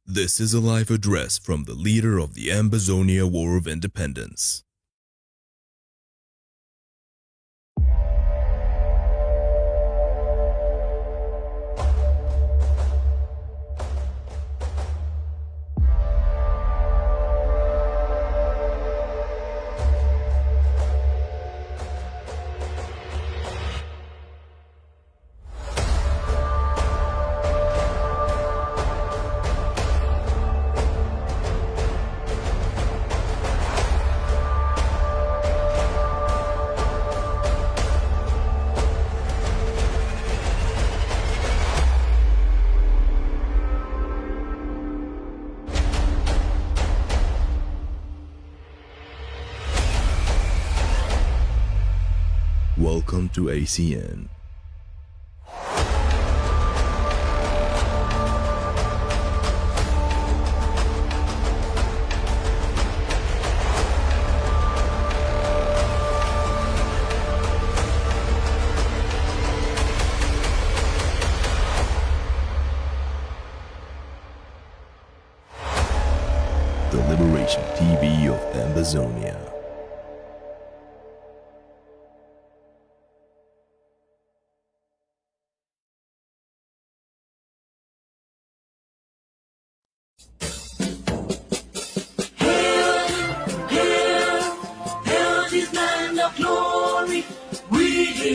This is a live address from the leader of the Ambazonia War of Independence. Welcome to ACN. The Liberation TV of Ambazonia.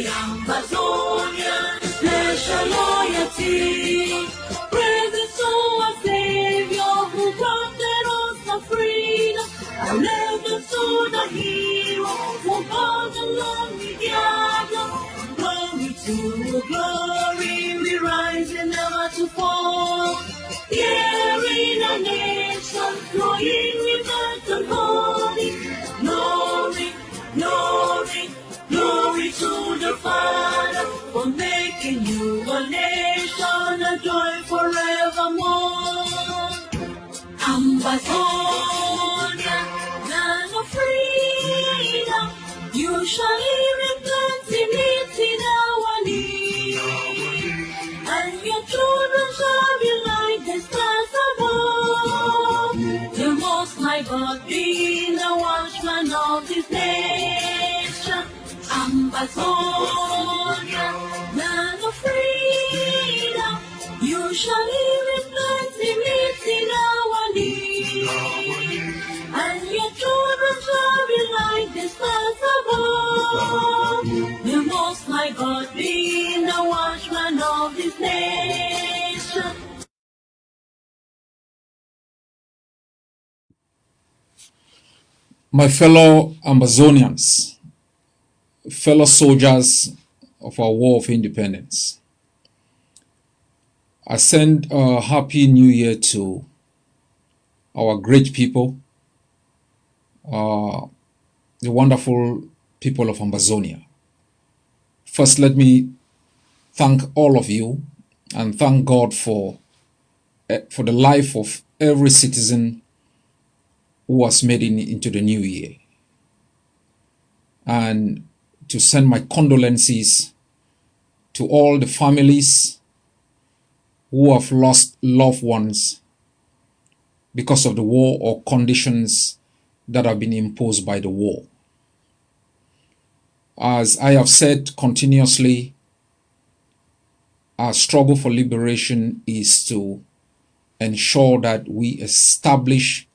Ambazonia, special loyalty. Praise to our Savior who granted us the freedom. Allegiance to the hero who brought along the gather. Glory to glory, we rise and never to fall. Here in a nation, flowing with and holy. Glory, glory, glory to the Father for making you a nation, a joy forevermore. Ambazonia, land of freedom, you shall live in plenty, meet in our need, and your children shall be like the stars above. The Most High God being the watchman of this nation. Ambazonia, land of freedom, you shall live in plenty, meet in our need, and your children shall be like the stars above. The Most High God being the watchman of this nation. My fellow Ambazonians, fellow soldiers of our War of Independence, I send a Happy New Year to our great people, the wonderful people of Ambazonia. First, let me thank all of you and thank God for the life of every citizen who was made into the new year, and to send my condolences to all the families who have lost loved ones because of the war or conditions that have been imposed by the war. As I have said continuously, our struggle for liberation is to ensure that we establish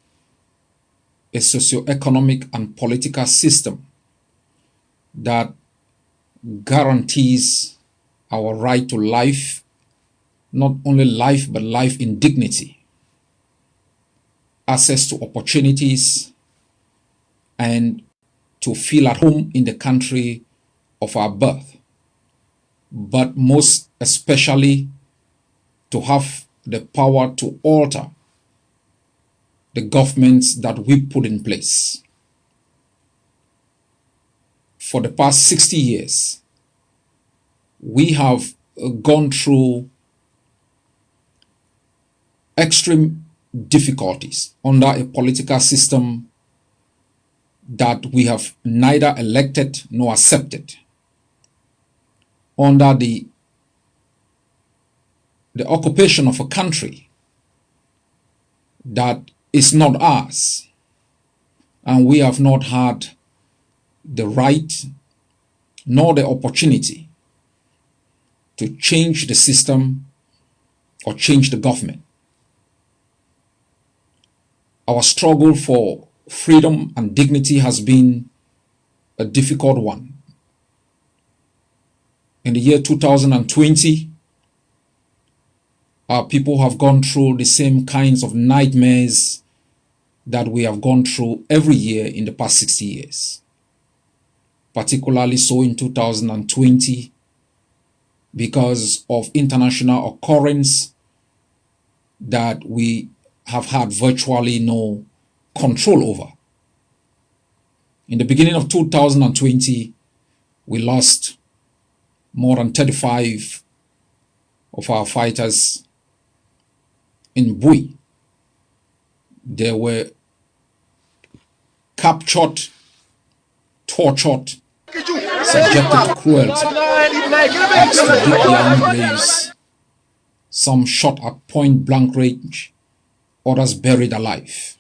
a socio-economic and political system that guarantees our right to life, not only life, but life in dignity, access to opportunities, and to feel at home in the country of our birth, but most especially to have the power to alter the governments that we put in place. For the past 60 years, we have gone through extreme difficulties under a political system that we have neither elected nor accepted. Under the occupation of a country that is not ours, and we have not had the right nor the opportunity to change the system or change the government. Our struggle for freedom and dignity has been a difficult one. In the year 2020, our people have gone through the same kinds of nightmares that we have gone through every year in the past 60 years. Particularly so in 2020 because of international occurrence that we have had virtually no control over. In the beginning of 2020, we lost more than 35 of our fighters in Bui. They were captured, tortured, subjected to cruelty, asked to dig their own graves, some shot at point-blank range, others buried alive.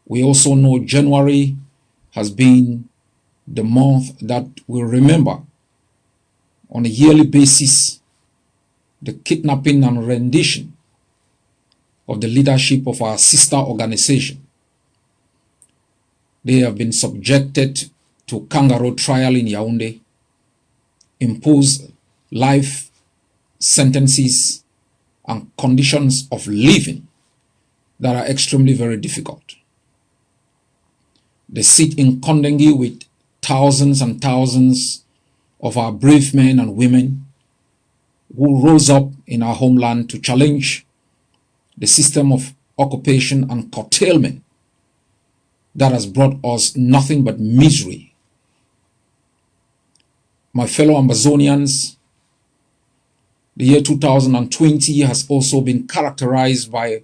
We also know January has been the month that we remember on a yearly basis the kidnapping and rendition of the leadership of our sister organization. They have been subjected to kangaroo trial in Yaoundé, imposed life sentences and conditions of living that are extremely very difficult. They sit in Kondengi with thousands and thousands of our brave men and women who rose up in our homeland to challenge the system of occupation and curtailment that has brought us nothing but misery. My fellow Ambazonians, the year 2020 has also been characterized by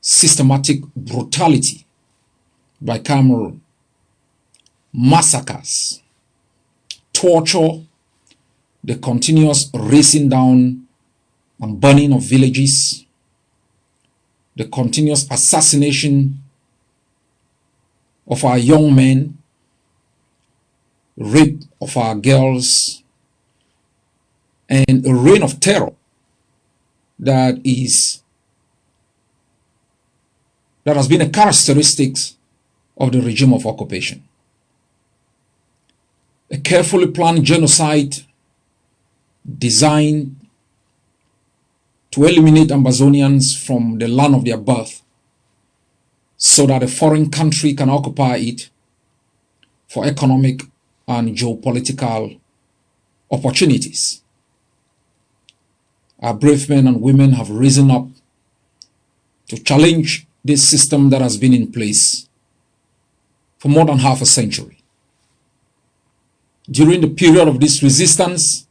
systematic brutality by Cameroon, massacres, torture, the continuous racing down and burning of villages, the continuous assassination of our young men, rape of our girls, and a reign of terror that has been a characteristic of the regime of occupation. A carefully planned genocide designed to eliminate Ambazonians from the land of their birth so that a foreign country can occupy it for economic and geopolitical opportunities. Our brave men and women have risen up to challenge this system that has been in place for more than half a century. During the period of this resistance,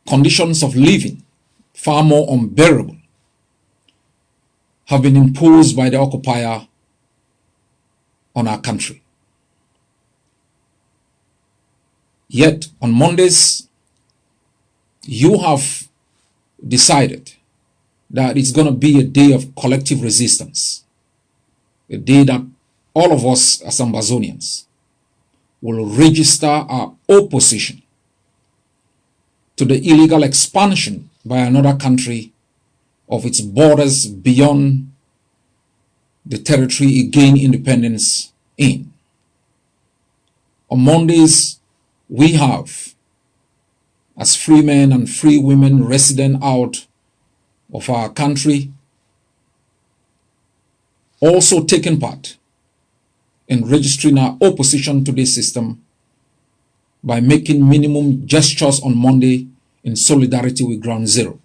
conditions of living far more unbearable have been imposed by the occupier on our country. Yet on Mondays, you have decided that it's going to be a day of collective resistance, a day that all of us as Ambazonians will register our opposition to the illegal expansion by another country of its borders beyond the territory it gained independence in. On Mondays, we have, as free men and free women resident out of our country, also taken part in registering our opposition to this system by making minimum gestures on Monday in solidarity with Ground Zero.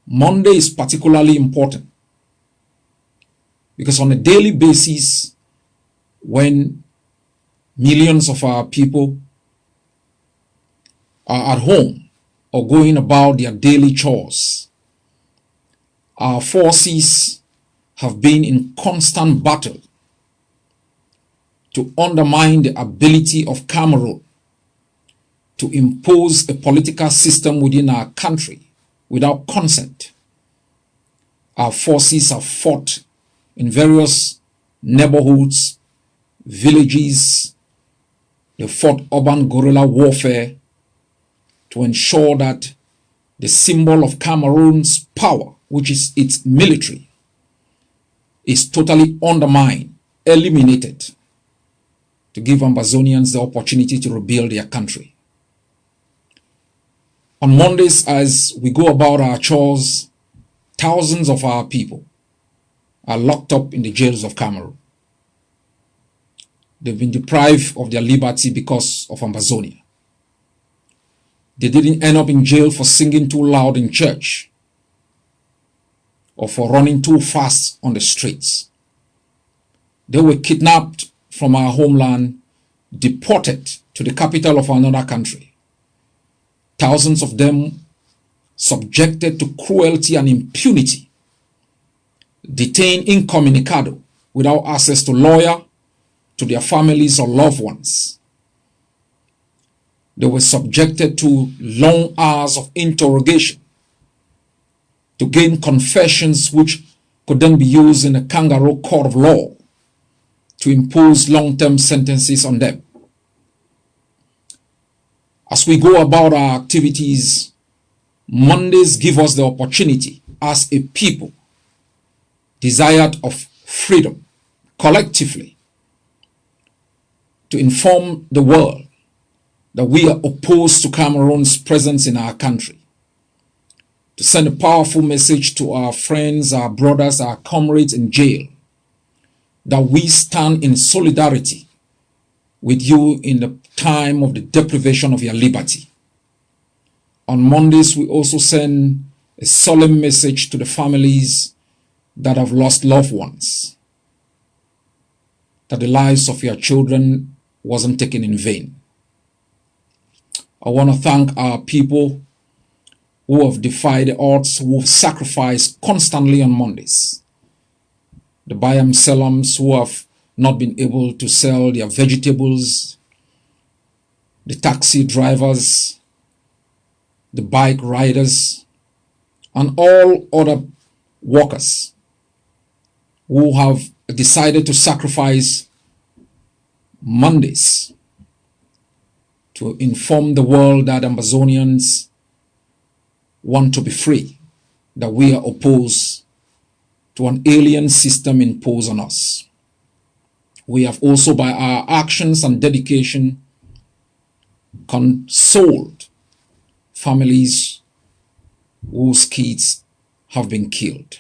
Monday is particularly important because on a daily basis, when millions of our people are at home or going about their daily chores, our forces have been in constant battle to undermine the ability of Cameroon to impose a political system within our country without consent. Our forces have fought in various neighborhoods, villages. They fought urban guerrilla warfare to ensure that the symbol of Cameroon's power, which is its military, is totally undermined, eliminated, to give Ambazonians the opportunity to rebuild their country. On Mondays, as we go about our chores, thousands of our people are locked up in the jails of Cameroon. They've been deprived of their liberty because of Ambazonia. They didn't end up in jail for singing too loud in church or for running too fast on the streets. They were kidnapped from our homeland, deported to the capital of another country. Thousands of them subjected to cruelty and impunity, detained incommunicado without access to lawyer, to their families or loved ones. They were subjected to long hours of interrogation to gain confessions which could then be used in a kangaroo court of law to impose long-term sentences on them. As we go about our activities, Mondays give us the opportunity as a people desired of freedom collectively to inform the world that we are opposed to Cameroon's presence in our country, to send a powerful message to our friends, our brothers, our comrades in jail, that we stand in solidarity with you in the time of the deprivation of your liberty. On Mondays, we also send a solemn message to the families that have lost loved ones, that the lives of your children wasn't taken in vain. I want to thank our people who have defied the odds, who have sacrificed constantly on Mondays. The Bayam Selams who have not been able to sell their vegetables, the taxi drivers, the bike riders, and all other workers who have decided to sacrifice Mondays to inform the world that Ambazonians want to be free, that we are opposed to an alien system imposed on us. We have also, by our actions and dedication, consoled families whose kids have been killed.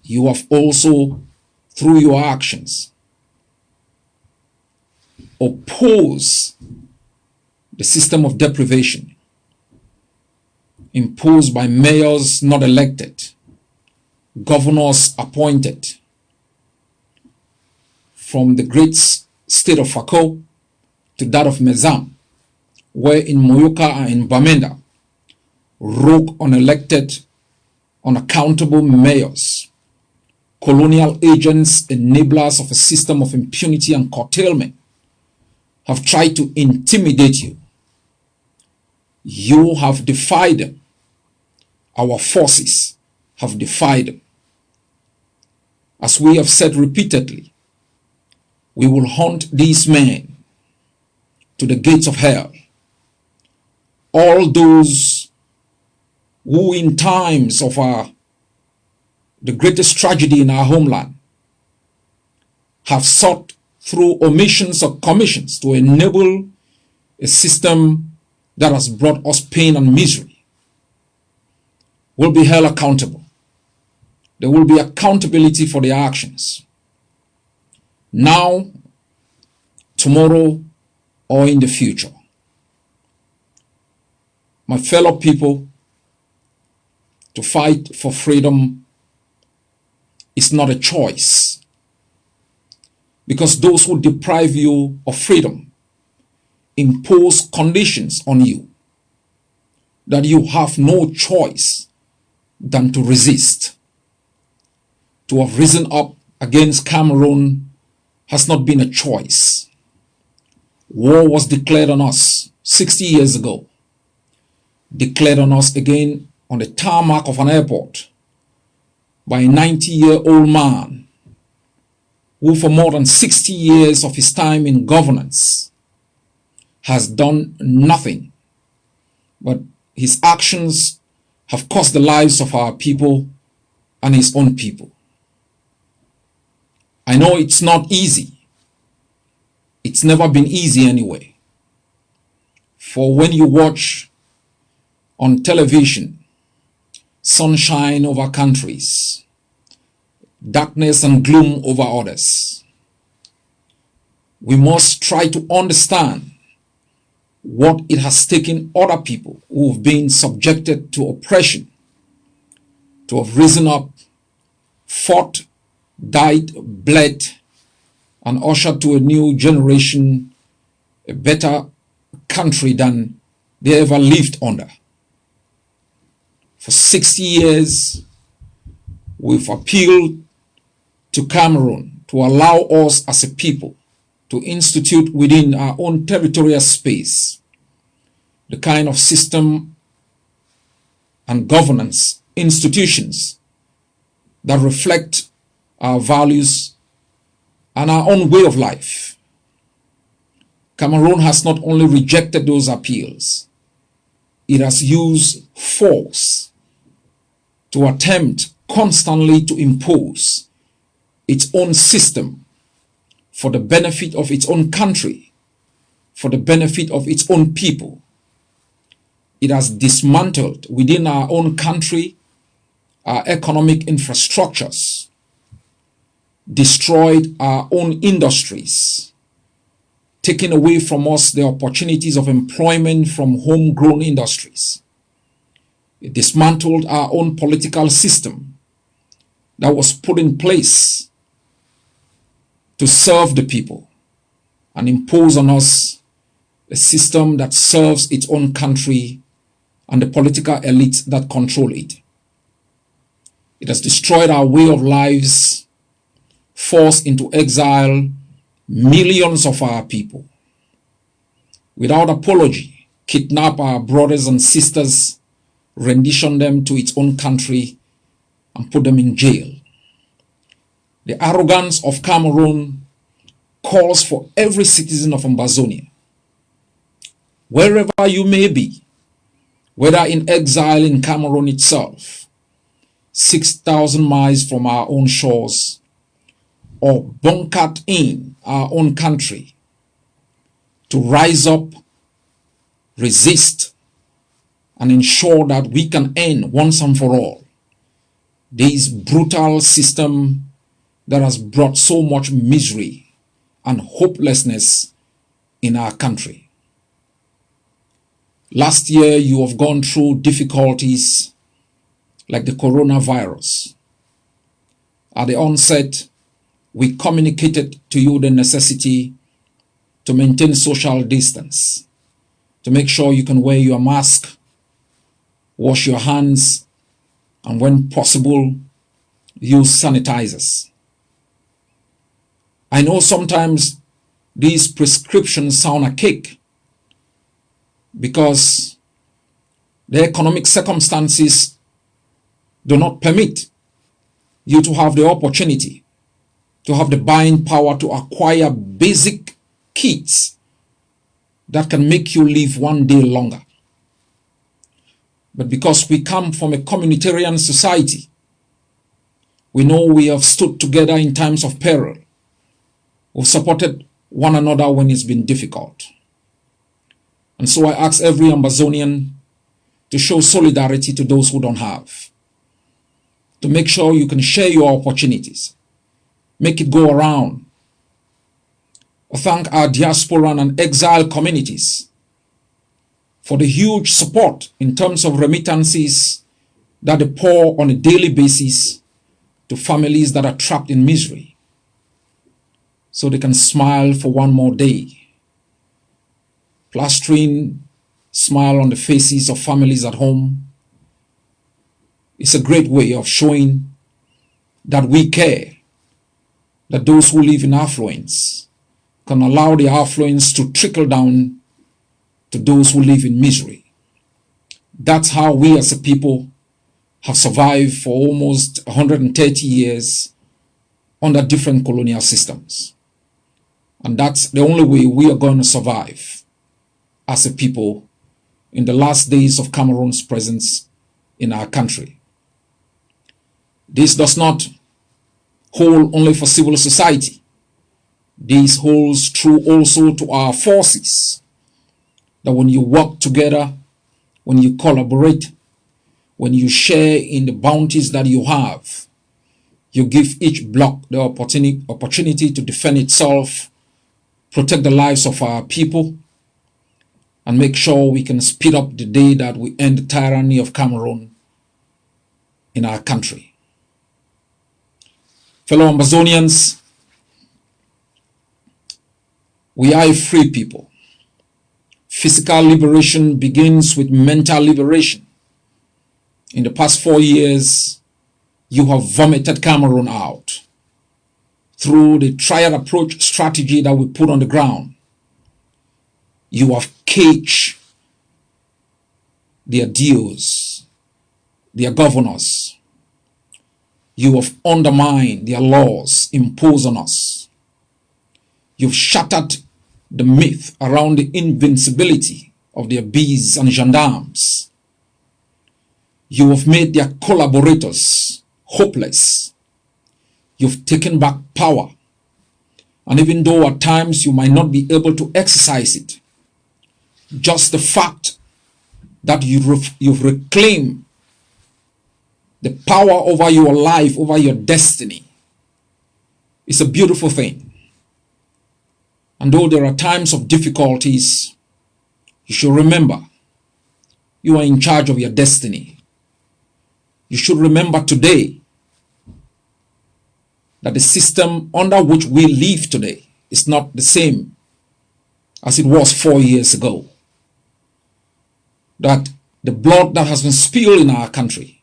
You have also, through your actions, opposed the system of deprivation imposed by mayors not elected, governors appointed, from the great state of Fako to that of Mezam, where in Moyoka and in Bamenda, rogue, unelected, unaccountable mayors, colonial agents, enablers of a system of impunity and curtailment, have tried to intimidate you. You have defied them. Our forces have defied them. As we have said repeatedly, we will hunt these men to the gates of hell. All those who in times of the greatest tragedy in our homeland have sought through omissions or commissions to enable a system that has brought us pain and misery will be held accountable. There will be accountability for their actions. Now, tomorrow, or in the future. My fellow people, to fight for freedom is not a choice, because those who deprive you of freedom impose conditions on you that you have no choice than to resist. To have risen up against Cameroon has not been a choice. War was declared on us 60 years ago. declared on us again on the tarmac of an airport by a 90-year-old man who for more than 60 years of his time in governance has done nothing, but his actions have cost the lives of our people and his own people. I know it's not easy. It's never been easy anyway. For when you watch on television sunshine over countries, darkness and gloom over others, we must try to understand what it has taken other people who have been subjected to oppression to have risen up, fought, died, bled, and ushered to a new generation, a better country than they ever lived under. For 60 years, we've appealed to Cameroon to allow us as a people to institute within our own territorial space the kind of system and governance institutions that reflect our values and our own way of life. Cameroon has not only rejected those appeals, it has used force to attempt constantly to impose its own system for the benefit of its own country, for the benefit of its own people. It has dismantled within our own country our economic infrastructures, destroyed our own industries, taking away from us the opportunities of employment from homegrown industries. It dismantled our own political system that was put in place to serve the people and impose on us a system that serves its own country and the political elites that control it. It has destroyed our way of lives, forced into exile millions of our people. Without apology, kidnap our brothers and sisters, rendition them to its own country, and put them in jail. The arrogance of Cameroon calls for every citizen of Ambazonia, wherever you may be, whether in exile in Cameroon itself, 6,000 miles from our own shores, or bunkered in our own country, to rise up, resist, and ensure that we can end once and for all this brutal system that has brought so much misery and hopelessness in our country. Last year, you have gone through difficulties like the coronavirus. At the onset, we communicated to you the necessity to maintain social distance, to make sure you can wear your mask, wash your hands, and when possible, use sanitizers. I know sometimes these prescriptions sound archaic because the economic circumstances do not permit you to have the opportunity to have the buying power to acquire basic kits that can make you live one day longer. But because we come from a communitarian society, we know we have stood together in times of peril. We've supported one another when it's been difficult. And so I ask every Ambazonian to show solidarity to those who don't have, to make sure you can share your opportunities, make it go around. I thank our diaspora and exile communities for the huge support in terms of remittances that they pour on a daily basis to families that are trapped in misery, so they can smile for one more day, plastering smile on the faces of families at home. It's a great way of showing that we care, that those who live in affluence can allow the affluence to trickle down to those who live in misery. That's how we as a people have survived for almost 130 years under different colonial systems. And that's the only way we are going to survive as a people in the last days of Cameroon's presence in our country. This does not hold only for civil society. This holds true also to our forces, that when you work together, when you collaborate, when you share in the bounties that you have, you give each bloc the opportunity to defend itself, protect the lives of our people, and make sure we can speed up the day that we end the tyranny of Cameroon in our country. Fellow Ambazonians, we are a free people. Physical liberation begins with mental liberation. In the past 4 years, you have vomited Cameroon out through the triad approach strategy that we put on the ground. You have caged their DOs, their governors. You have undermined their laws imposed on us. You've shattered the myth around the invincibility of their bees and gendarmes. You have made their collaborators hopeless. You've taken back power. And even though at times you might not be able to exercise it, just the fact that you've reclaimed the power over your life, over your destiny, is a beautiful thing. And though there are times of difficulties, you should remember you are in charge of your destiny. You should remember today that the system under which we live today is not the same as it was 4 years ago. That the blood that has been spilled in our country,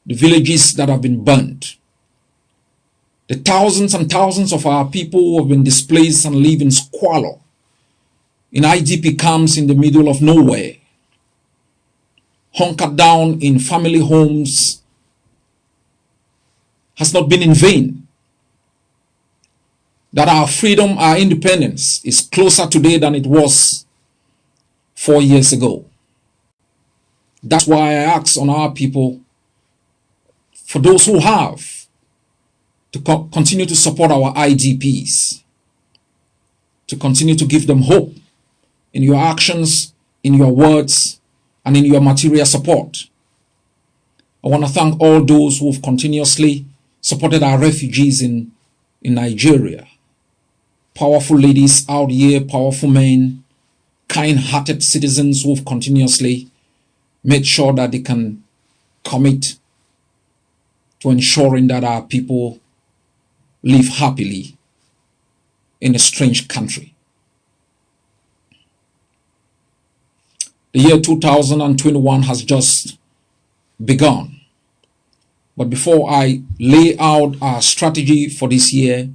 the villages that have been burnt, the thousands and thousands of our people who have been displaced and live in squalor, in IDP camps in the middle of nowhere, hunkered down in family homes, has not been in vain. That our freedom, our independence is closer today than it was 4 years ago. That's why I ask on our people, for those who have, to continue to support our IDPs, to continue to give them hope in your actions, in your words, and in your material support. I want to thank all those who have continuously supported our refugees in Nigeria. Powerful ladies out here, powerful men, kind-hearted citizens who have continuously made sure that they can commit to ensuring that our people live happily in a strange country. The year 2021 has just begun. But before I lay out our strategy for this year,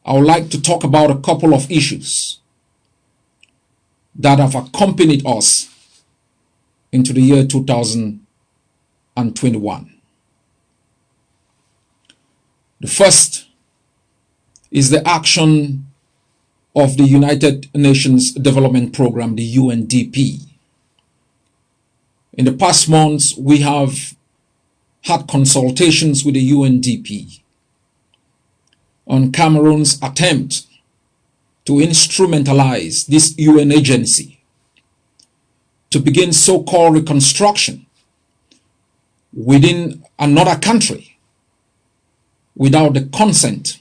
I would like to talk about a couple of issues that have accompanied us into the year 2021. The first is the action of the United Nations Development Program, the UNDP. In the past months, we have had consultations with the UNDP on Cameroon's attempt to instrumentalize this UN agency to begin so-called reconstruction within another country without the consent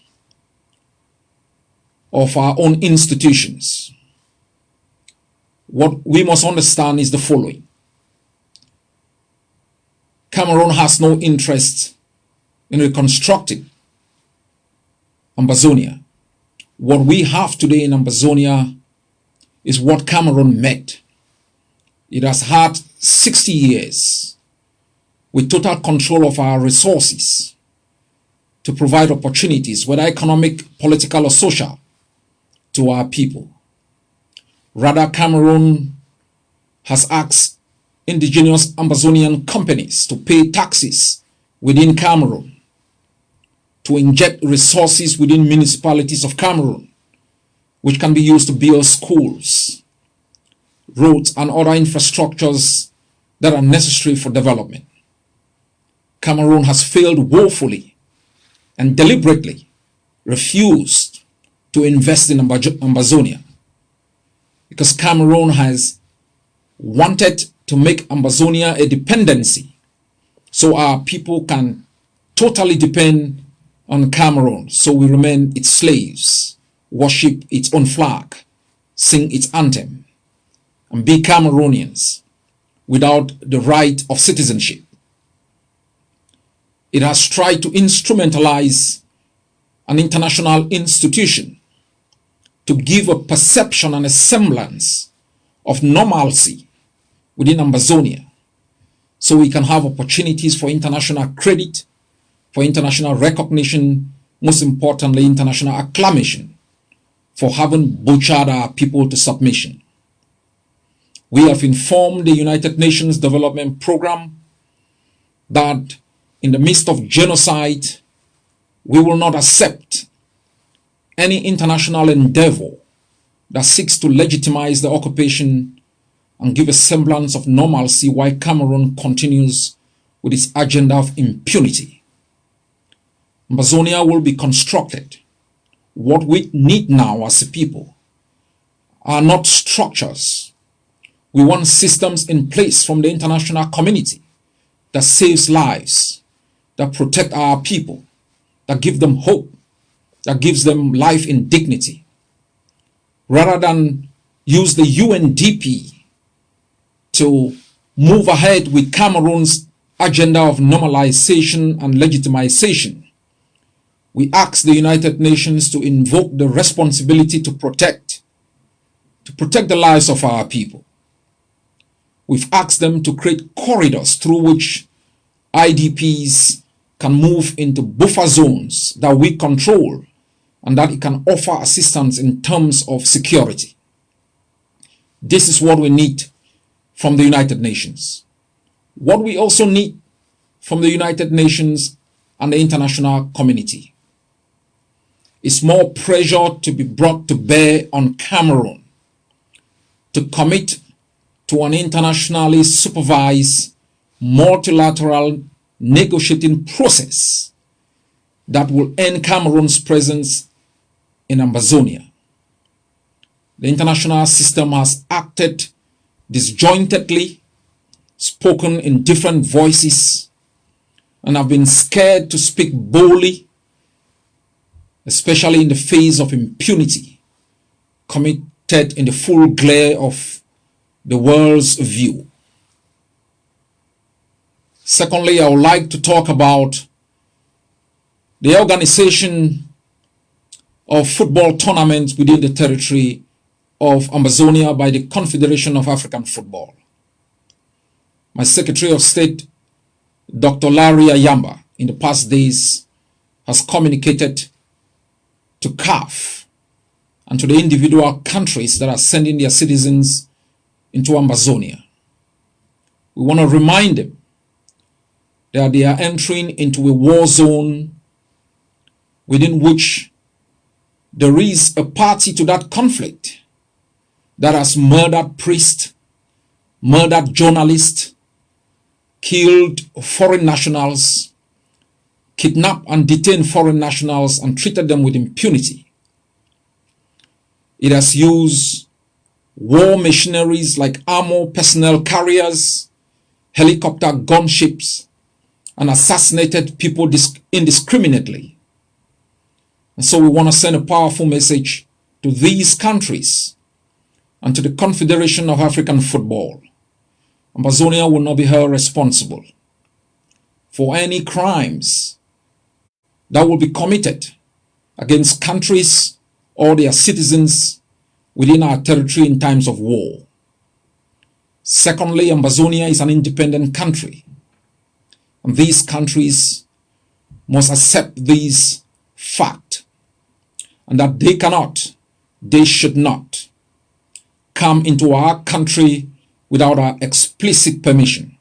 of our own institutions. What we must understand is the following. Cameroon has no interest in reconstructing Ambazonia. What we have today in Ambazonia is what Cameroon met. It has had 60 years with total control of our resources to provide opportunities, whether economic, political, or social, to our people. Rather, Cameroon has asked indigenous Ambazonian companies to pay taxes within Cameroon, to inject resources within municipalities of Cameroon, which can be used to build schools, roads, and other infrastructures that are necessary for development. Cameroon has failed woefully and deliberately refused to invest in Ambazonia because Cameroon has wanted to make Ambazonia a dependency so our people can totally depend on Cameroon, so we remain its slaves, worship its own flag, sing its anthem, and be Cameroonians without the right of citizenship. It has tried to instrumentalize an international institution to give a perception and a semblance of normalcy within Ambazonia so we can have opportunities for international credit, for international recognition, most importantly, international acclamation for having butchered our people to submission. We have informed the United Nations Development Program that in the midst of genocide, we will not accept any international endeavor that seeks to legitimize the occupation and give a semblance of normalcy while Cameroon continues with its agenda of impunity. Ambazonia will be constructed. What we need now as a people are not structures. We want systems in place from the international community that saves lives, that protect our people, that give them hope, that gives them life in dignity, rather than use the UNDP to move ahead with Cameroon's agenda of normalization and legitimization. We ask the United Nations to invoke the responsibility to protect the lives of our people. We've asked them to create corridors through which IDPs can move into buffer zones that we control and that it can offer assistance in terms of security. This is what we need from the United Nations. What we also need from the United Nations and the international community is more pressure to be brought to bear on Cameroon to commit to an internationally supervised multilateral negotiating process that will end Cameroon's presence in Ambazonia. The international system has acted disjointedly, spoken in different voices, and have been scared to speak boldly, especially in the face of impunity committed in the full glare of the world's view. Secondly, I would like to talk about the organization of football tournaments within the territory of Ambazonia by the Confederation of African Football. My Secretary of State, Dr. Larry Ayaba, in the past days has communicated to CAF and to the individual countries that are sending their citizens into Ambazonia. We want to remind them that they are entering into a war zone within which there is a party to that conflict that has murdered priests, murdered journalists, killed foreign nationals, kidnapped and detained foreign nationals and treated them with impunity. It has used war machineries like armor personnel carriers, helicopter gunships, and assassinated people indiscriminately. And so we want to send a powerful message to these countries and to the Confederation of African Football. Ambazonia will not be held responsible for any crimes that will be committed against countries or their citizens within our territory in times of war. Secondly, Ambazonia is an independent country. And these countries must accept this fact and that they cannot, they should not come into our country without our explicit permission.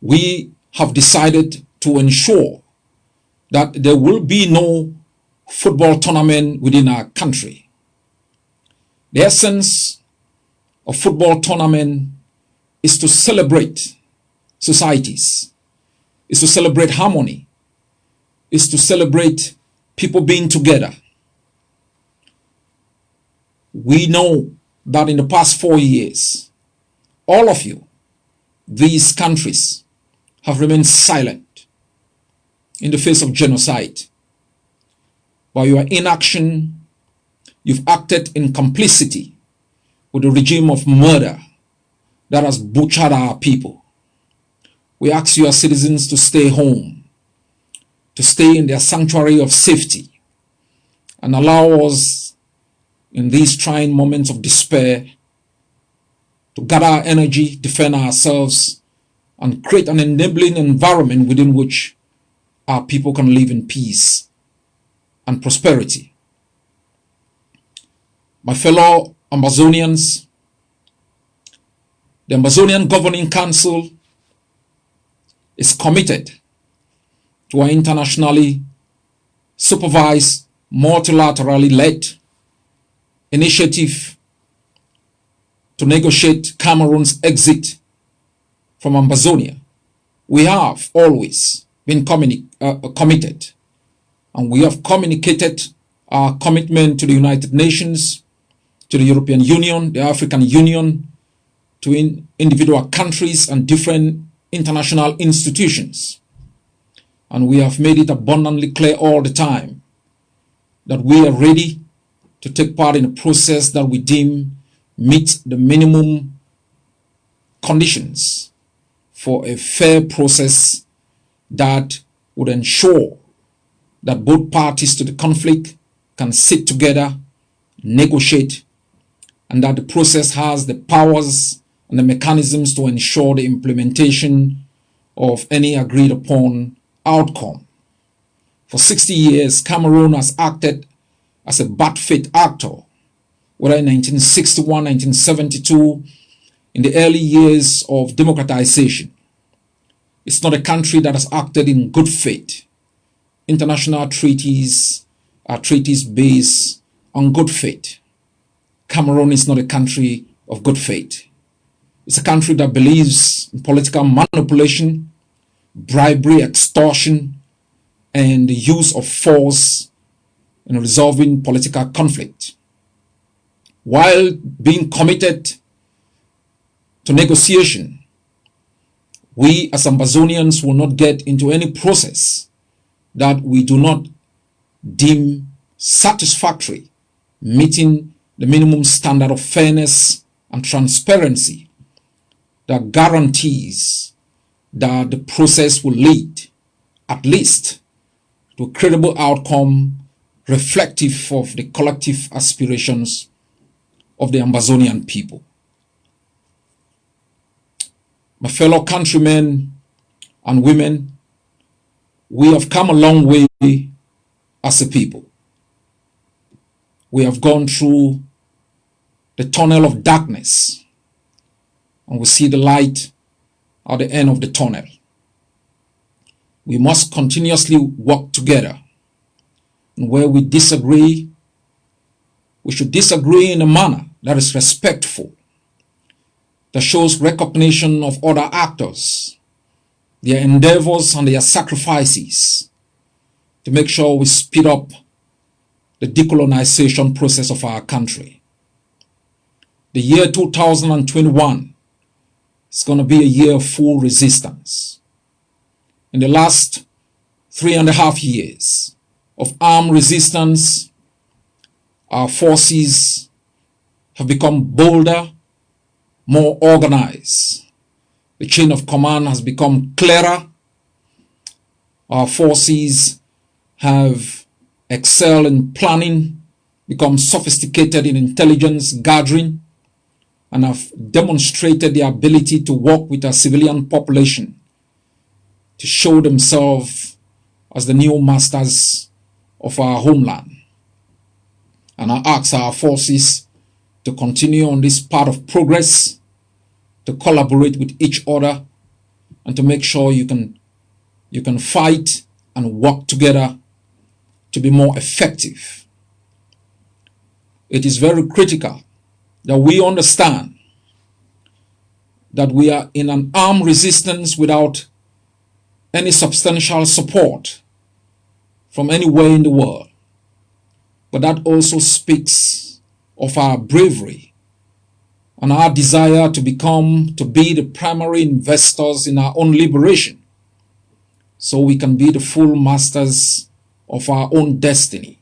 We have decided to ensure that there will be no football tournament within our country. The essence of football tournament is to celebrate societies, is to celebrate harmony, is to celebrate people being together. We know that in the past 4 years, all of you, these countries, have remained silent in the face of genocide. By your inaction, you've acted in complicity with the regime of murder that has butchered our people. We ask you as citizens to stay home, to stay in their sanctuary of safety, and allow us in these trying moments of despair to gather our energy, defend ourselves, and create an enabling environment within which our people can live in peace and prosperity. My fellow Ambazonians, the Ambazonian Governing Council is committed to an internationally supervised, multilaterally led initiative to negotiate Cameroon's exit from Ambazonia. We have always been committed, and we have communicated our commitment to the United Nations, to the European Union, the African Union, to individual countries and different international institutions. And we have made it abundantly clear all the time that we are ready to take part in a process that we deem meets the minimum conditions for a fair process that would ensure that both parties to the conflict can sit together, negotiate, and that the process has the powers and the mechanisms to ensure the implementation of any agreed upon outcome. For 60 years, Cameroon has acted as a bad faith actor, whether in 1961, 1972, in the early years of democratization. It's not a country that has acted in good faith. International treaties are treaties based on good faith. Cameroon is not a country of good faith. It's a country that believes in political manipulation, bribery, extortion, and the use of force in resolving political conflict. While being committed to negotiation, we as Ambazonians will not get into any process that we do not deem satisfactory, meeting the minimum standard of fairness and transparency that guarantees that the process will lead, at least, to a credible outcome reflective of the collective aspirations of the Ambazonian people. My fellow countrymen and women, we have come a long way as a people. We have gone through the tunnel of darkness, and we see the light at the end of the tunnel. We must continuously work together. And where we disagree, we should disagree in a manner that is respectful, that shows recognition of other actors, their endeavors and their sacrifices to make sure we speed up the decolonization process of our country. The year 2021 is going to be a year of full resistance. In the last 3.5 years of armed resistance, our forces have become bolder, more organized. The chain of command has become clearer. Our forces have excelled in planning, become sophisticated in intelligence gathering, and have demonstrated the ability to work with our civilian population to show themselves as the new masters of our homeland. And I ask our forces to continue on this path of progress, to collaborate with each other, and to make sure you can fight and work together to be more effective. It is very critical that we understand that we are in an armed resistance without any substantial support from anywhere in the world. But that also speaks of our bravery and our desire to be the primary investors in our own liberation, so we can be the full masters of our own destiny.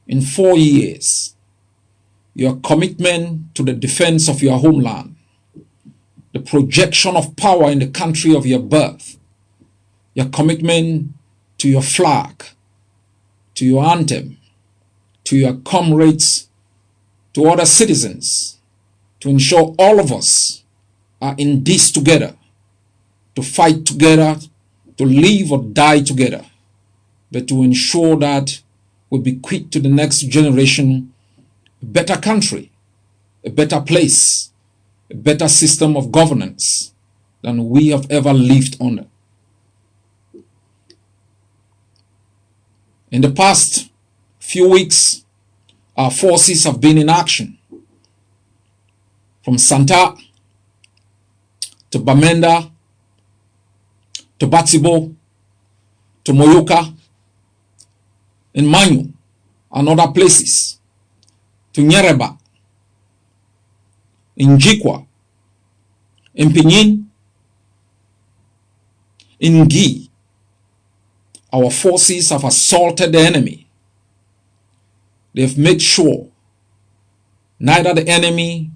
In 4 years, your commitment to the defense of your homeland, the projection of power in the country of your birth, your commitment to your flag, to your anthem, to your comrades, to other citizens, to ensure all of us are in this together, to fight together, to live or die together, but to ensure that we bequeath to the next generation a better country, a better place, a better system of governance than we have ever lived under. In the past few weeks, our forces have been in action from Santa to Bamenda to Batsibo to Moyoka, in Manyu and other places, to Nyereba, in Jikwa, in Pinyin, in Gi. Our forces have assaulted the enemy. They've made sure neither the enemy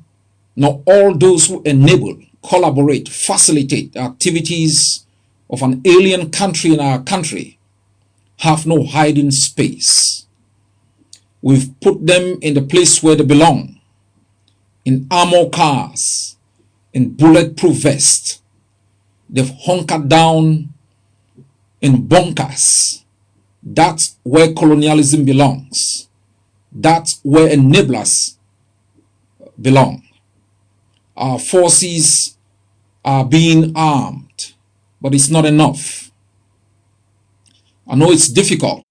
nor all those who enable, collaborate, facilitate the activities of an alien country in our country have no hiding space. We've put them in the place where they belong, in armor cars, in bulletproof vests. They've hunkered down in bunkers. That's where colonialism belongs. That's where enablers belong. Our forces are being armed, but it's not enough. I know it's difficult.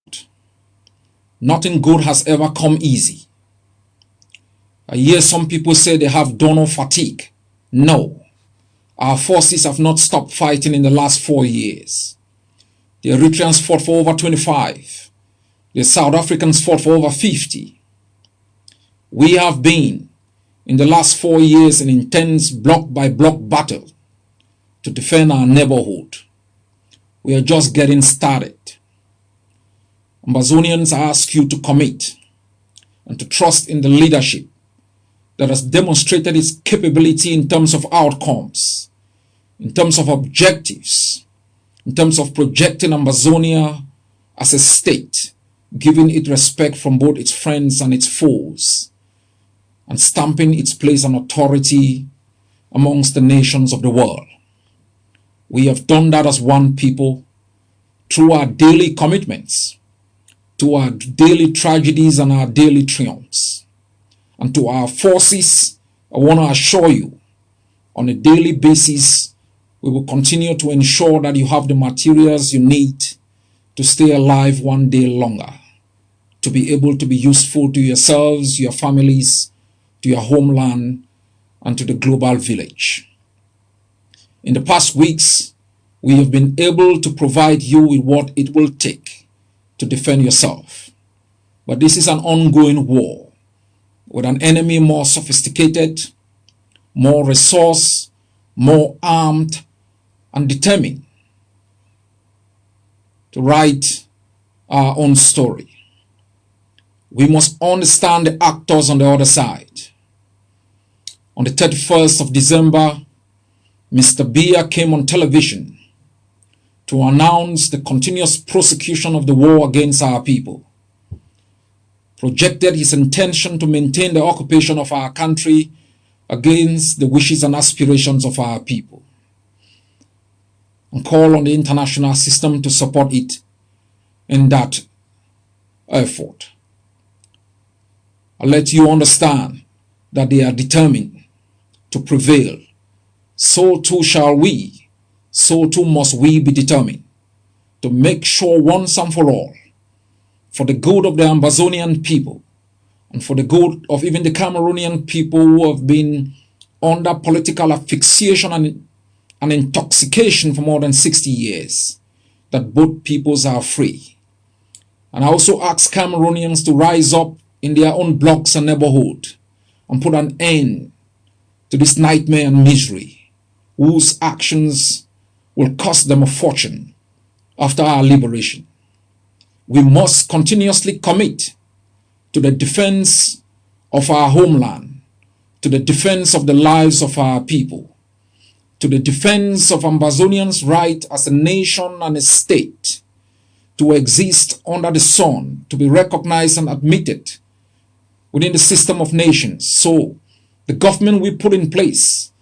Nothing good has ever come easy. I hear some people say they have donor fatigue. No, our forces have not stopped fighting in the last 4 years. The Eritreans fought for over 25. The South Africans fought for over 50. We have been, in the last 4 years, in intense block-by-block battle to defend our neighborhood. We are just getting started. Ambazonians, I ask you to commit and to trust in the leadership that has demonstrated its capability in terms of outcomes, in terms of objectives, in terms of projecting Ambazonia as a state, giving it respect from both its friends and its foes, and stamping its place and authority amongst the nations of the world. We have done that as one people through our daily commitments, to our daily tragedies and our daily triumphs. And to our forces, I want to assure you, on a daily basis, we will continue to ensure that you have the materials you need to stay alive one day longer, to be able to be useful to yourselves, your families, to your homeland, and to the global village. In the past weeks, we have been able to provide you with what it will take to defend yourself. But this is an ongoing war with an enemy more sophisticated, more resourced, more armed, and determined to write our own story. We must understand the actors on the other side. On the 31st of December, Mr. Biya came on television to announce the continuous prosecution of the war against our people, projected his intention to maintain the occupation of our country against the wishes and aspirations of our people, and call on the international system to support it in that effort. I let you understand that they are determined to prevail. So too shall we, so too must we be determined to make sure once and for all, for the good of the Ambazonian people and for the good of even the Cameroonian people who have been under political asphyxiation and intoxication for more than 60 years, that both peoples are free. And I also ask Cameroonians to rise up in their own blocks and neighborhood and put an end to this nightmare and misery, whose actions will cost them a fortune after our liberation. We must continuously commit to the defense of our homeland, to the defense of the lives of our people, to the defense of Ambazonians' right as a nation and a state to exist under the sun, to be recognized and admitted within the system of nations. So the government we put in place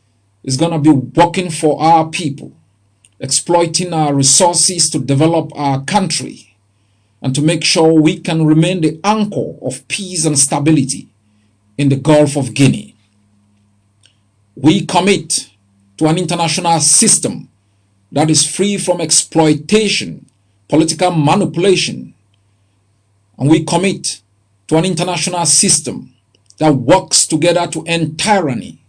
is going to be working for our people, exploiting our resources to develop our country and to make sure we can remain the anchor of peace and stability in the Gulf of Guinea. We commit to an international system that is free from exploitation, political manipulation, and we commit to an international system that works together to end tyranny,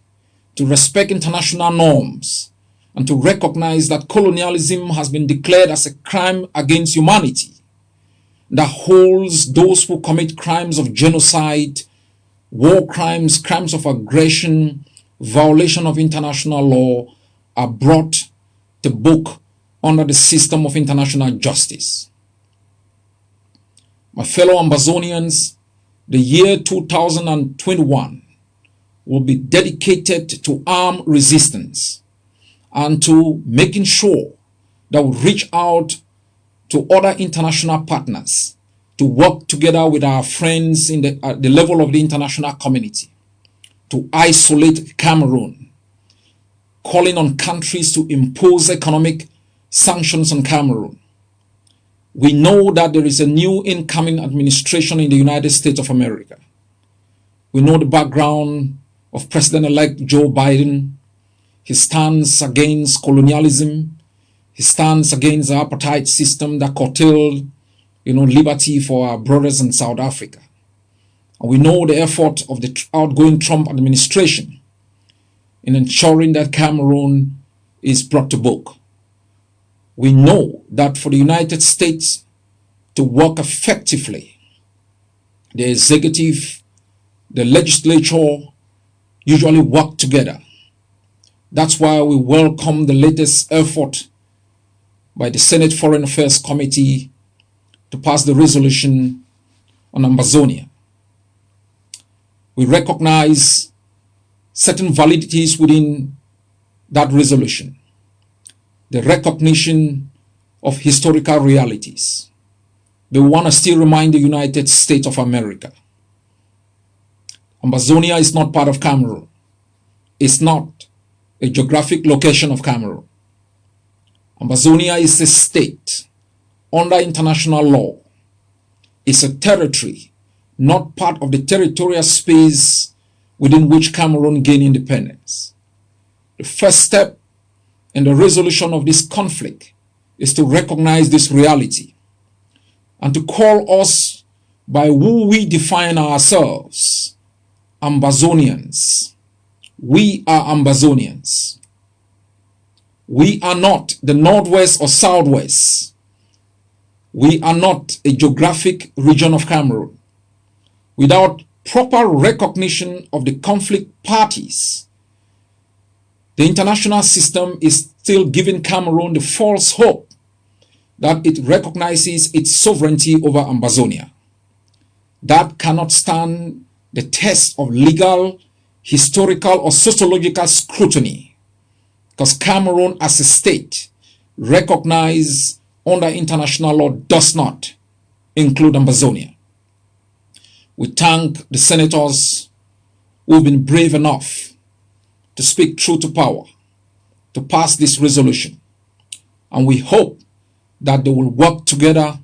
to respect international norms, and to recognize that colonialism has been declared as a crime against humanity, that holds those who commit crimes of genocide, war crimes, crimes of aggression, violation of international law are brought to book under the system of international justice. My fellow Ambazonians, the year 2021 will be dedicated to armed resistance and to making sure that we reach out to other international partners to work together with our friends at the level of the international community to isolate Cameroon, calling on countries to impose economic sanctions on Cameroon. We know that there is a new incoming administration in the United States of America. We know the background of President-elect Joe Biden, his stance against colonialism, his stance against the apartheid system that curtailed, liberty for our brothers in South Africa. And we know the effort of the outgoing Trump administration in ensuring that Cameroon is brought to book. We know that for the United States to work effectively, the executive, the legislature usually work together. That's why we welcome the latest effort by the Senate Foreign Affairs Committee to pass the resolution on Ambazonia. We recognize certain validities within that resolution. The recognition of historical realities. We want to still remind the United States of America. Ambazonia is not part of Cameroon. It's not a geographic location of Cameroon. Ambazonia is a state under international law. It's a territory, not part of the territorial space within which Cameroon gained independence. The first step in the resolution of this conflict is to recognize this reality and to call us by who we define ourselves, Ambazonians. We are Ambazonians. We are not the Northwest or Southwest. We are not a geographic region of Cameroon. Without proper recognition of the conflict parties, the international system is still giving Cameroon the false hope that it recognizes its sovereignty over Ambazonia. That cannot stand the test of legal, historical, or sociological scrutiny, because Cameroon as a state recognized under international law does not include Ambazonia. We thank the senators who have been brave enough to speak truth to power, to pass this resolution. And we hope that they will work together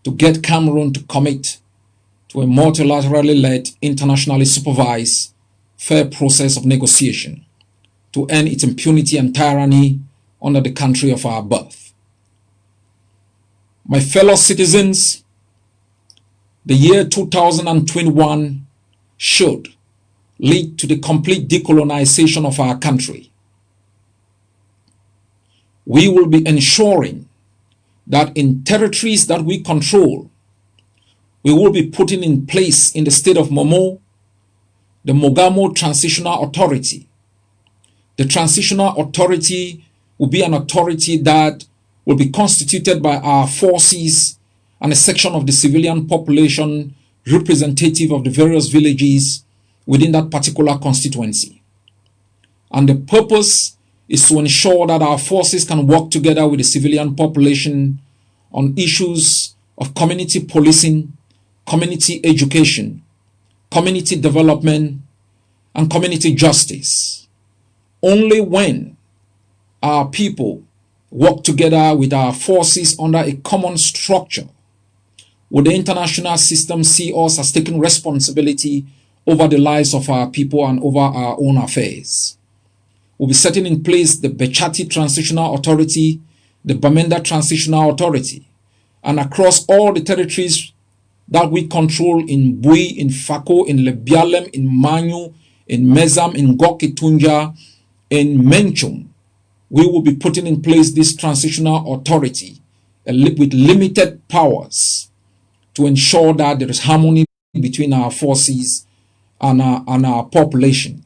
to get Cameroon to commit for a multilaterally led, internationally supervised, fair process of negotiation to end its impunity and tyranny under the country of our birth. My fellow citizens, the year 2021 should lead to the complete decolonization of our country. We will be ensuring that in territories that we control, we will be putting in place in the state of Momo, the Mogamo Transitional Authority. The Transitional Authority will be an authority that will be constituted by our forces and a section of the civilian population representative of the various villages within that particular constituency. And the purpose is to ensure that our forces can work together with the civilian population on issues of community policing, community education, community development, and community justice. Only when our people work together with our forces under a common structure will the international system see us as taking responsibility over the lives of our people and over our own affairs. We'll be setting in place the Bechati Transitional Authority, the Bamenda Transitional Authority, and across all the territories that we control in Bui, in Fako, in Lebialem, in Manyu, in Mezam, in Gokitunja, in Menchum, we will be putting in place this transitional authority with limited powers to ensure that there is harmony between our forces and our population,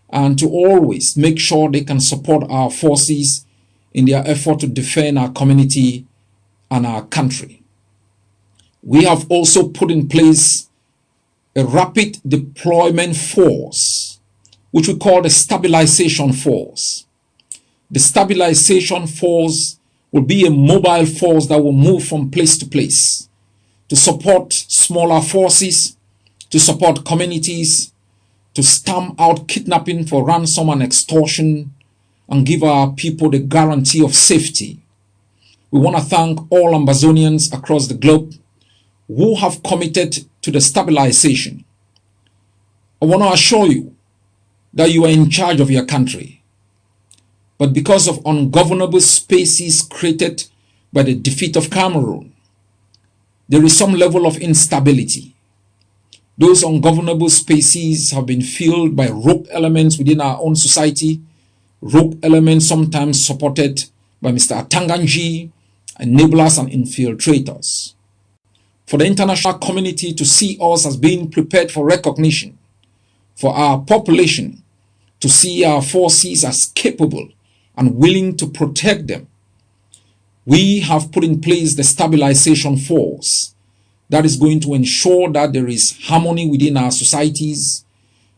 and to always make sure they can support our forces in their effort to defend our community and our country. We have also put in place a rapid deployment force, which we call the stabilization force. The stabilization force will be a mobile force that will move from place to place to support smaller forces, to support communities, to stamp out kidnapping for ransom and extortion, and give our people the guarantee of safety. We want to thank all Ambazonians across the globe who have committed to the stabilization. I want to assure you that you are in charge of your country. But because of ungovernable spaces created by the defeat of Cameroon, there is some level of instability. Those ungovernable spaces have been filled by rogue elements within our own society, rogue elements sometimes supported by Mr. Atanganji, enablers and infiltrators. For the international community to see us as being prepared for recognition, for our population to see our forces as capable and willing to protect them, we have put in place the stabilization force that is going to ensure that there is harmony within our societies,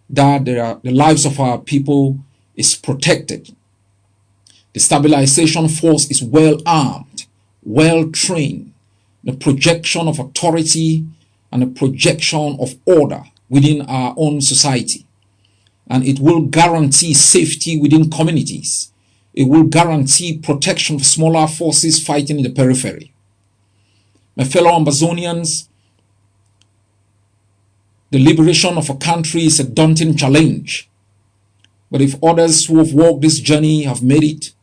that the lives of our people is protected. The stabilization force is well armed, well trained, the projection of authority and the projection of order within our own society. And it will guarantee safety within communities. It will guarantee protection for smaller forces fighting in the periphery. My fellow Ambazonians, the liberation of a country is a daunting challenge. But if others who have walked this journey have made it,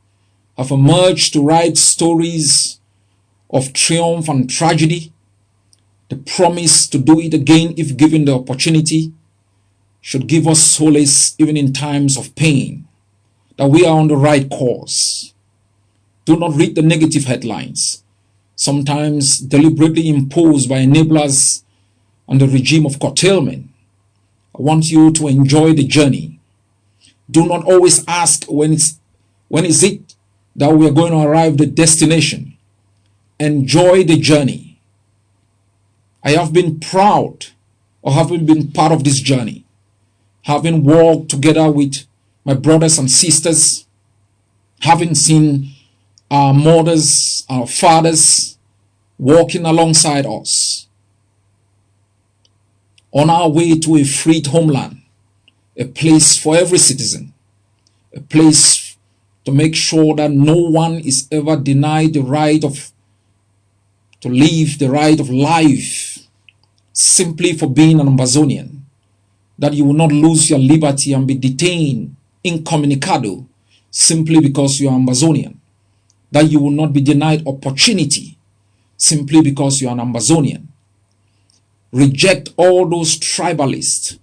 have emerged to write stories of triumph and tragedy, the promise to do it again if given the opportunity should give us solace even in times of pain, that we are on the right course. Do not read the negative headlines, sometimes deliberately imposed by enablers and the regime of curtailment. I want you to enjoy the journey. Do not always ask when is it that we are going to arrive at the destination. Enjoy the journey. I have been proud of having been part of this journey, having walked together with my brothers and sisters, having seen our mothers, our fathers walking alongside us on our way to a freed homeland, a place for every citizen, a place to make sure that no one is ever denied the right to live, the right of life, simply for being an Ambazonian, that you will not lose your liberty and be detained incommunicado simply because you are Ambazonian, that you will not be denied opportunity simply because you are an Ambazonian. Reject all those tribalists,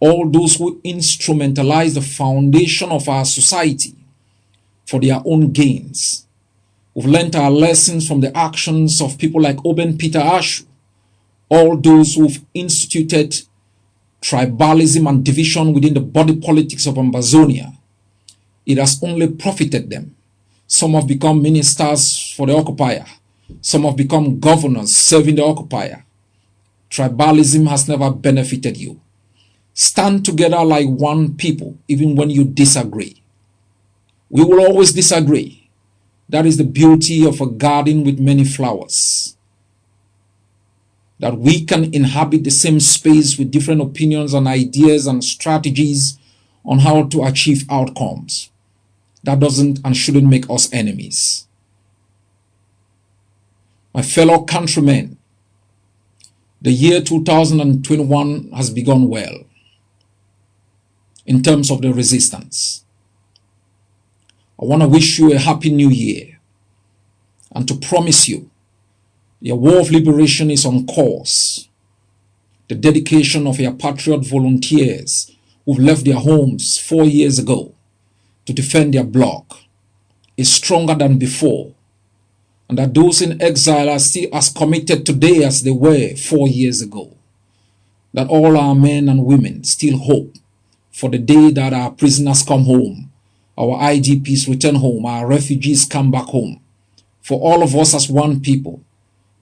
all those who instrumentalize the foundation of our society for their own gains. We've learned our lessons from the actions of people like Oben Peter Ashu, all those who've instituted tribalism and division within the body politics of Ambazonia. It has only profited them. Some have become ministers for the occupier. Some have become governors serving the occupier. Tribalism has never benefited you. Stand together like one people, even when you disagree. We will always disagree. That is the beauty of a garden with many flowers. That we can inhabit the same space with different opinions and ideas and strategies on how to achieve outcomes. That doesn't and shouldn't make us enemies. My fellow countrymen, the year 2021 has begun well in terms of the resistance. I want to wish you a happy new year and to promise you your war of liberation is on course. The dedication of your patriot volunteers who've left their homes 4 years ago to defend their bloc is stronger than before, and that those in exile are still as committed today as they were 4 years ago. That all our men and women still hope for the day that our prisoners come home, our IDPs return home, our refugees come back home, for all of us as one people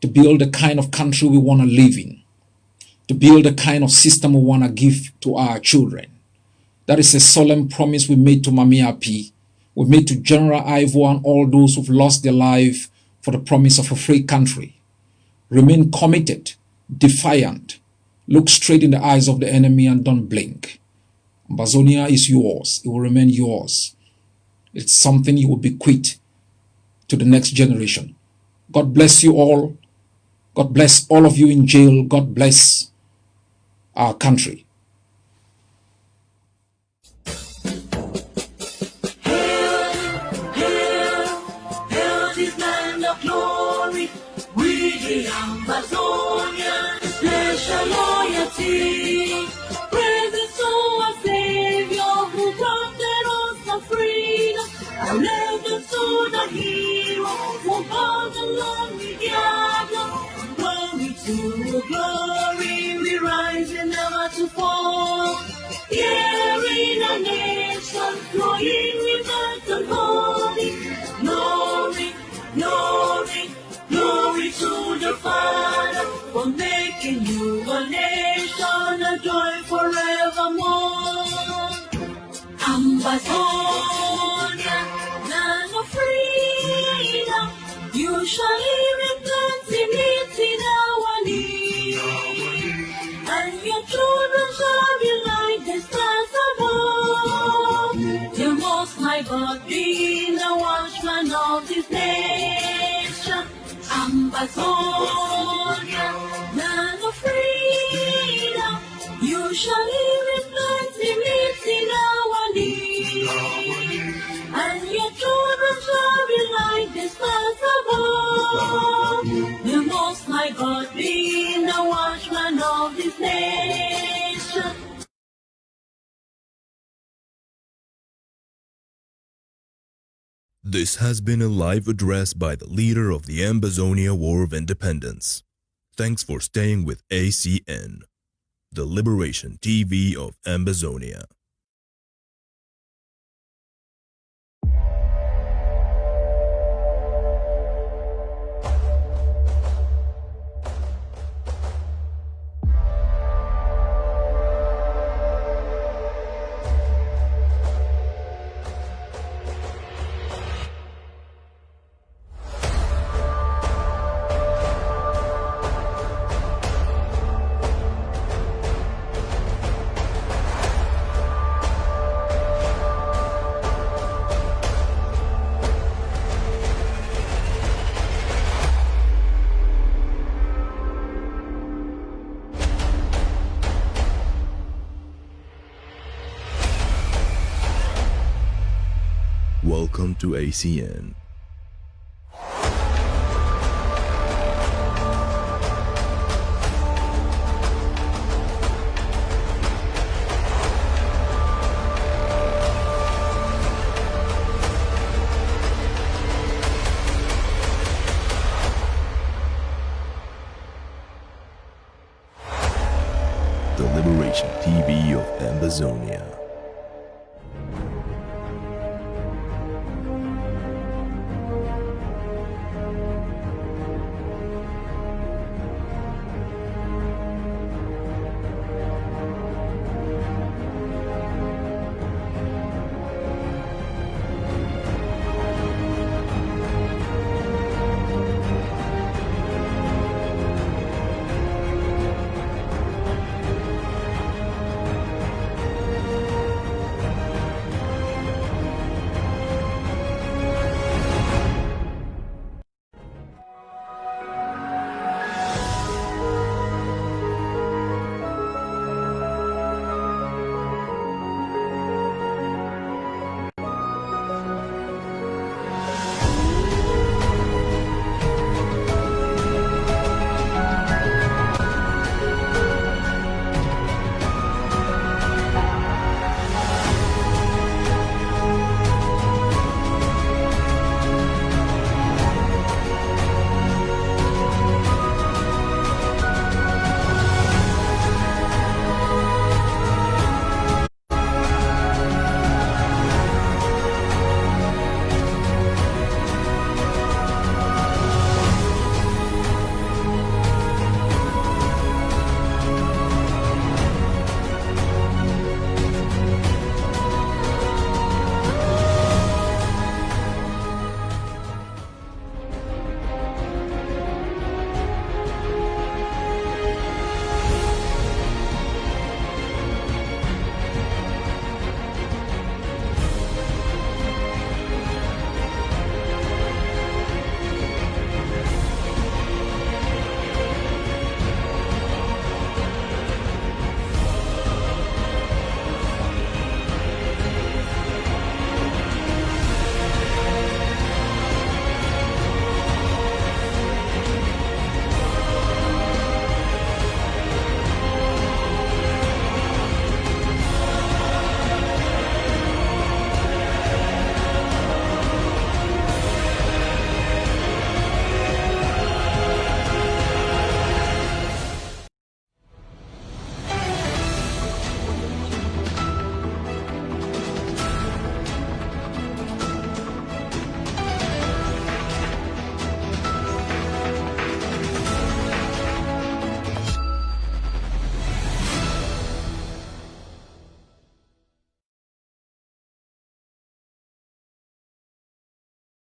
to build the kind of country we want to live in, to build the kind of system we want to give to our children. That is a solemn promise we made to Mami Api, we made to General Ivo and all those who've lost their life for the promise of a free country. Remain committed, defiant, look straight in the eyes of the enemy and don't blink. Ambazonia is yours. It will remain yours. It's something you will bequeath to the next generation. God bless you all. God bless all of you in jail. God bless our country. Hail this land of glory, we the Ambazonia, special loyalty. Praises to our Savior who granted us the freedom. Allegiance to the hero who bowed the lonely gather. Glory to glory, we rise and never to fall. Here in a nation, flowing with the holy. Glory, glory, glory to the Father for making you a nation, a joy forevermore. Ambazonia, land of freedom, you shall live in plenty in our need, and your children shall be like the stars above. The Most High God be the watchman of this nation. Ambazonia, land of freedom, you shall live in plenty in our need, and your children shall be like the stars above. The Most High God be the watchman of this nation. This has been a live address by the leader of the Ambazonia War of Independence. Thanks for staying with ACN, the Liberation TV of Ambazonia. Welcome to ACN. The Liberation TV of Ambazonia.